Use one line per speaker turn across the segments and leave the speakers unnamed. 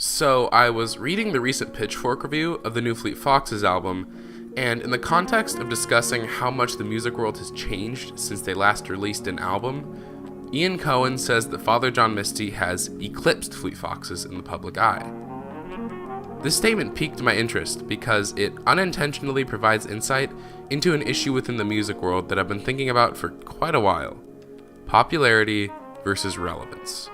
So I was reading the recent Pitchfork review of the new Fleet Foxes album, and in the context of discussing how much the music world has changed since they last released an album, Ian Cohen says that Father John Misty has eclipsed Fleet Foxes in the public eye. This statement piqued my interest because it unintentionally provides insight into an issue within the music world that I've been thinking about for quite a while: popularity versus relevance.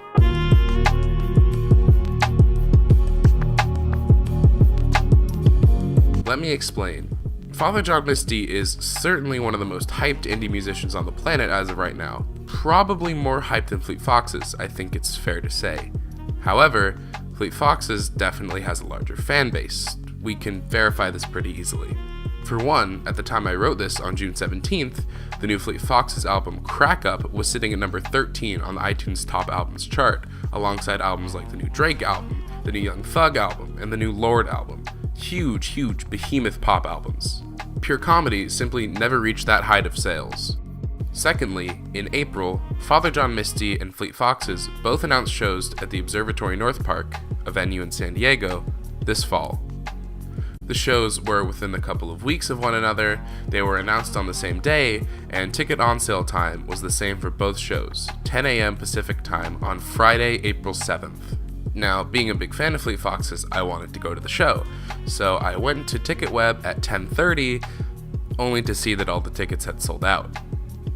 Let me explain. Father John Misty is certainly one of the most hyped indie musicians on the planet as of right now. Probably more hyped than Fleet Foxes, I think it's fair to say. However, Fleet Foxes definitely has a larger fan base. We can verify this pretty easily. For one, at the time I wrote this on June 17th, the new Fleet Foxes album Crack Up was sitting at number 13 on the iTunes Top Albums chart, alongside albums like the new Drake album, the new Young Thug album, and the new Lorde album. Huge behemoth pop albums. Pure Comedy simply never reached that height of sales. Secondly, in April, Father John Misty and Fleet Foxes both announced shows at the Observatory North Park, a venue in San Diego, this fall. The shows were within a couple of weeks of one another, they were announced on the same day, and ticket on sale time was the same for both shows, 10 a.m. Pacific time on Friday, April 7th. Now, being a big fan of Fleet Foxes, I wanted to go to the show, so I went to TicketWeb at 10:30, only to see that all the tickets had sold out.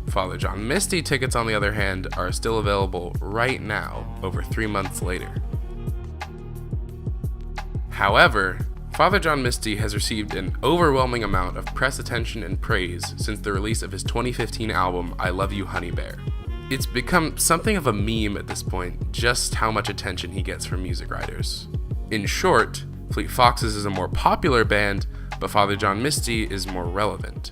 Father John Misty tickets, on the other hand, are still available right now, over 3 months later. However, Father John Misty has received an overwhelming amount of press attention and praise since the release of his 2015 album, I Love You, Honey Bear. It's become something of a meme at this point, just how much attention he gets from music writers. In short, Fleet Foxes is a more popular band, but Father John Misty is more relevant.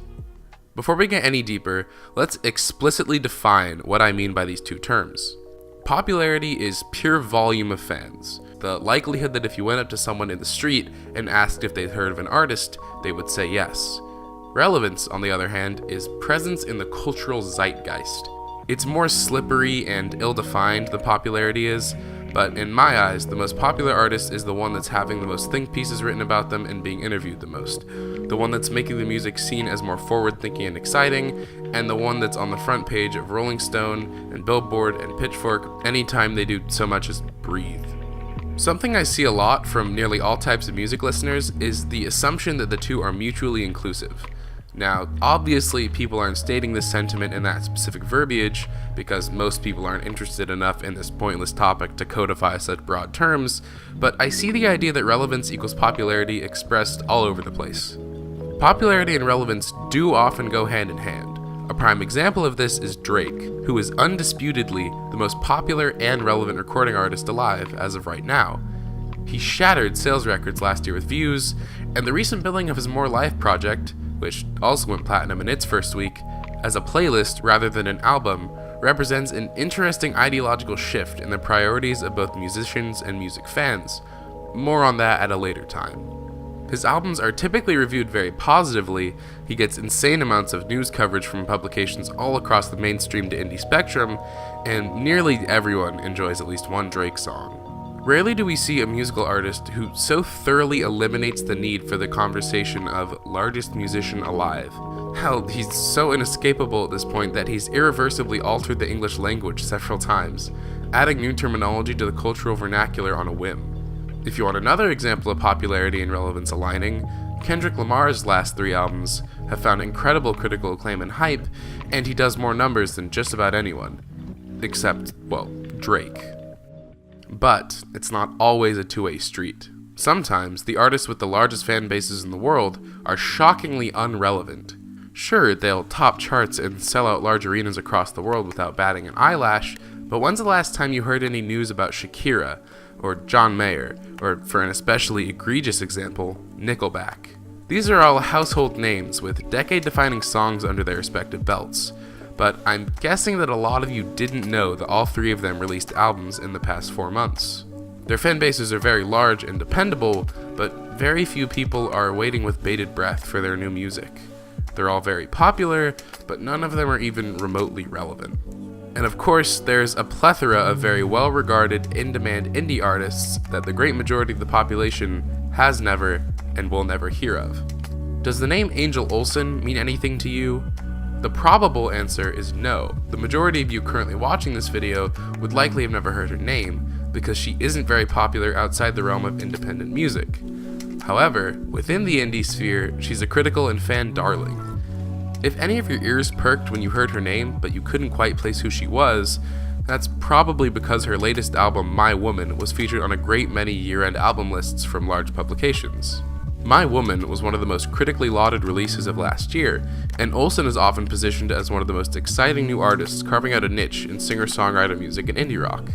Before we get any deeper, let's explicitly define what I mean by these two terms. Popularity is pure volume of fans, the likelihood that if you went up to someone in the street and asked if they'd heard of an artist, they would say yes. Relevance, on the other hand, is presence in the cultural zeitgeist. It's more slippery and ill-defined than popularity is, but in my eyes, the most popular artist is the one that's having the most think pieces written about them and being interviewed the most, the one that's making the music seen as more forward-thinking and exciting, and the one that's on the front page of Rolling Stone and Billboard and Pitchfork anytime they do so much as breathe. Something I see a lot from nearly all types of music listeners is the assumption that the two are mutually inclusive. Now, obviously, people aren't stating this sentiment in that specific verbiage because most people aren't interested enough in this pointless topic to codify such broad terms, but I see the idea that relevance equals popularity expressed all over the place. Popularity and relevance do often go hand in hand. A prime example of this is Drake, who is undisputedly the most popular and relevant recording artist alive as of right now. He shattered sales records last year with Views, and the recent billing of his More Life project, which also went platinum in its first week, as a playlist rather than an album, represents an interesting ideological shift in the priorities of both musicians and music fans. More on that at a later time. His albums are typically reviewed very positively. He gets insane amounts of news coverage from publications all across the mainstream to indie spectrum, and nearly everyone enjoys at least one Drake song. Rarely do we see a musical artist who so thoroughly eliminates the need for the conversation of largest musician alive. Hell, he's so inescapable at this point that he's irreversibly altered the English language several times, adding new terminology to the cultural vernacular on a whim. If you want another example of popularity and relevance aligning, Kendrick Lamar's last 3 albums have found incredible critical acclaim and hype, and he does more numbers than just about anyone. Except, well, Drake. But it's not always a two-way street. Sometimes, the artists with the largest fan bases in the world are shockingly unrelevant. Sure, they'll top charts and sell out large arenas across the world without batting an eyelash, but when's the last time you heard any news about Shakira, or John Mayer, or, for an especially egregious example, Nickelback? These are all household names with decade-defining songs under their respective belts. But I'm guessing that a lot of you didn't know that all 3 of them released albums in the past 4 months. Their fan bases are very large and dependable, but very few people are waiting with bated breath for their new music. They're all very popular, but none of them are even remotely relevant. And of course, there's a plethora of very well-regarded, in-demand indie artists that the great majority of the population has never and will never hear of. Does the name Angel Olsen mean anything to you? The probable answer is no. The majority of you currently watching this video would likely have never heard her name, because she isn't very popular outside the realm of independent music. However, within the indie sphere, she's a critical and fan darling. If any of your ears perked when you heard her name, but you couldn't quite place who she was, that's probably because her latest album, My Woman, was featured on a great many year-end album lists from large publications. My Woman was one of the most critically lauded releases of last year, and Olsen is often positioned as one of the most exciting new artists carving out a niche in singer-songwriter music and indie rock.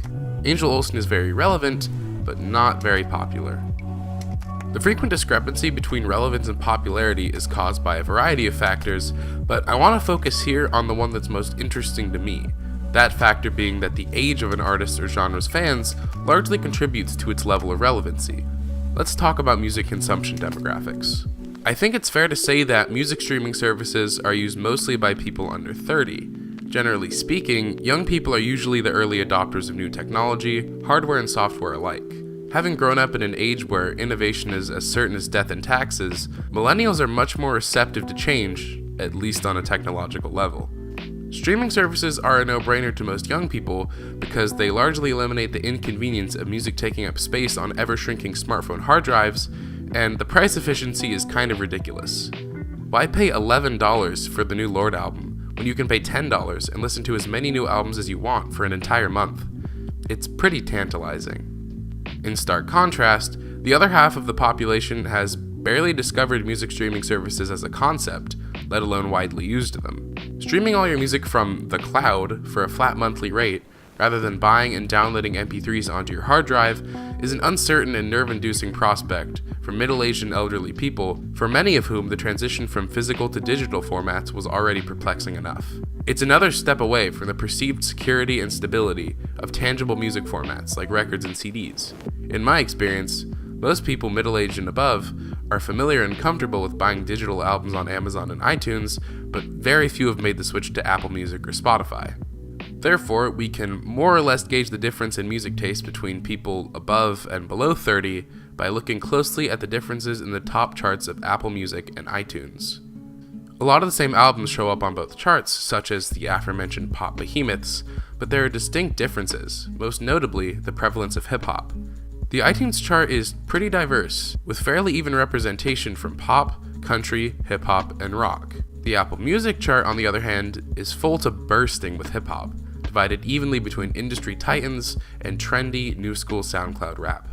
Angel Olsen is very relevant, but not very popular. The frequent discrepancy between relevance and popularity is caused by a variety of factors, but I want to focus here on the one that's most interesting to me. That factor being that the age of an artist or genre's fans largely contributes to its level of relevancy. Let's talk about music consumption demographics. I think it's fair to say that music streaming services are used mostly by people under 30. Generally speaking, young people are usually the early adopters of new technology, hardware and software alike. Having grown up in an age where innovation is as certain as death and taxes, millennials are much more receptive to change, at least on a technological level. Streaming services are a no-brainer to most young people because they largely eliminate the inconvenience of music taking up space on ever-shrinking smartphone hard drives, and the price efficiency is kind of ridiculous. Why pay $11 for the new Lorde album when you can pay $10 and listen to as many new albums as you want for an entire month? It's pretty tantalizing. In stark contrast, the other half of the population has barely discovered music streaming services as a concept, let alone widely used them. Streaming all your music from the cloud for a flat monthly rate, rather than buying and downloading MP3s onto your hard drive, is an uncertain and nerve-inducing prospect for middle-aged and elderly people, for many of whom the transition from physical to digital formats was already perplexing enough. It's another step away from the perceived security and stability of tangible music formats like records and CDs. In my experience, most people middle-aged and above are familiar and comfortable with buying digital albums on Amazon and iTunes, but very few have made the switch to Apple Music or Spotify. Therefore, we can more or less gauge the difference in music taste between people above and below 30 by looking closely at the differences in the top charts of Apple Music and iTunes. A lot of the same albums show up on both charts, such as the aforementioned pop behemoths, but there are distinct differences, most notably the prevalence of hip-hop. The iTunes chart is pretty diverse, with fairly even representation from pop, country, hip-hop, and rock. The Apple Music chart, on the other hand, is full to bursting with hip-hop, divided evenly between industry titans and trendy, new-school SoundCloud rap.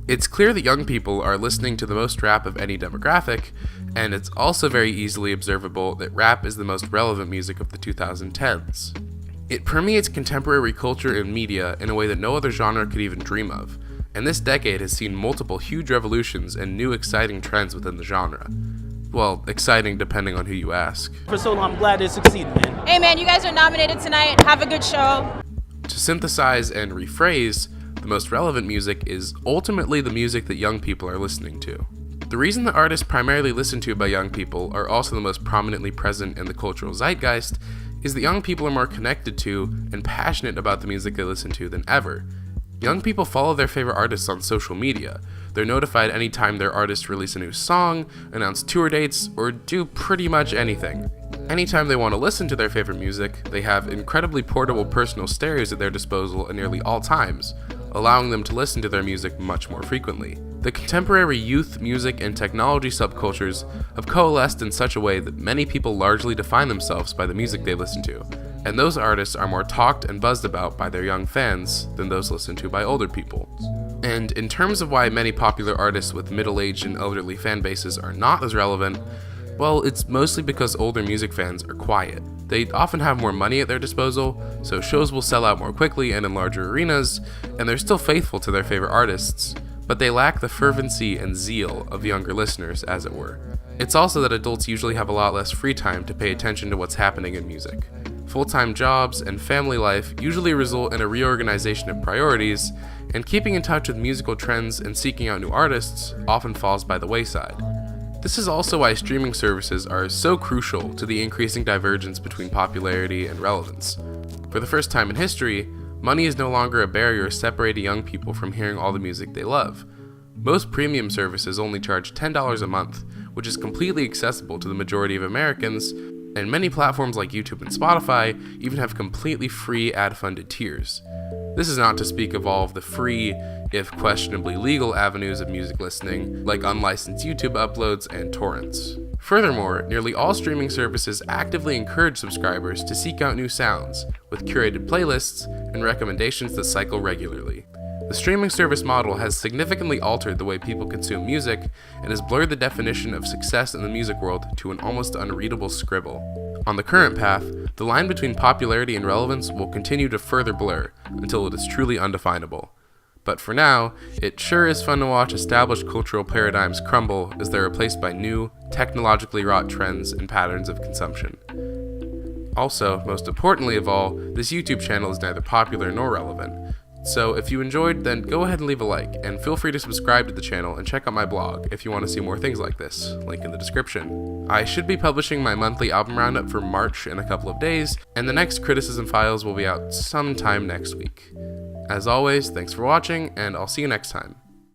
It's clear that young people are listening to the most rap of any demographic, and it's also very easily observable that rap is the most relevant music of the 2010s. It permeates contemporary culture and media in a way that no other genre could even dream of, and this decade has seen multiple huge revolutions and new exciting trends within the genre. Well, exciting depending on who you ask.
For so long, I'm glad they succeeded, man.
Hey man, you guys are nominated tonight. Have a good show.
To synthesize and rephrase, the most relevant music is ultimately the music that young people are listening to. The reason the artists primarily listened to by young people are also the most prominently present in the cultural zeitgeist is that young people are more connected to and passionate about the music they listen to than ever. Young people follow their favorite artists on social media. They're notified anytime their artists release a new song, announce tour dates, or do pretty much anything. Anytime they want to listen to their favorite music, they have incredibly portable personal stereos at their disposal at nearly all times, allowing them to listen to their music much more frequently. The contemporary youth, music, and technology subcultures have coalesced in such a way that many people largely define themselves by the music they listen to, and those artists are more talked and buzzed about by their young fans than those listened to by older people. And in terms of why many popular artists with middle-aged and elderly fan bases are not as relevant, well, it's mostly because older music fans are quiet. They often have more money at their disposal, so shows will sell out more quickly and in larger arenas, and they're still faithful to their favorite artists, but they lack the fervency and zeal of younger listeners, as it were. It's also that adults usually have a lot less free time to pay attention to what's happening in music. Full-time jobs and family life usually result in a reorganization of priorities, and keeping in touch with musical trends and seeking out new artists often falls by the wayside. This is also why streaming services are so crucial to the increasing divergence between popularity and relevance. For the first time in history, money is no longer a barrier separating young people from hearing all the music they love. Most premium services only charge $10 a month, which is completely accessible to the majority of Americans, and many platforms like YouTube and Spotify even have completely free ad-funded tiers. This is not to speak of all of the free, if questionably legal avenues of music listening, like unlicensed YouTube uploads and torrents. Furthermore, nearly all streaming services actively encourage subscribers to seek out new sounds, with curated playlists and recommendations that cycle regularly. The streaming service model has significantly altered the way people consume music and has blurred the definition of success in the music world to an almost unreadable scribble. On the current path, the line between popularity and relevance will continue to further blur until it is truly undefinable. But for now, it sure is fun to watch established cultural paradigms crumble as they're replaced by new, technologically wrought trends and patterns of consumption. Also, most importantly of all, this YouTube channel is neither popular nor relevant. So if you enjoyed, then go ahead and leave a like, and feel free to subscribe to the channel and check out my blog if you want to see more things like this, link in the description. I should be publishing my monthly album roundup for March in a couple of days, and the next Criticism Files will be out sometime next week. As always, thanks for watching, and I'll see you next time.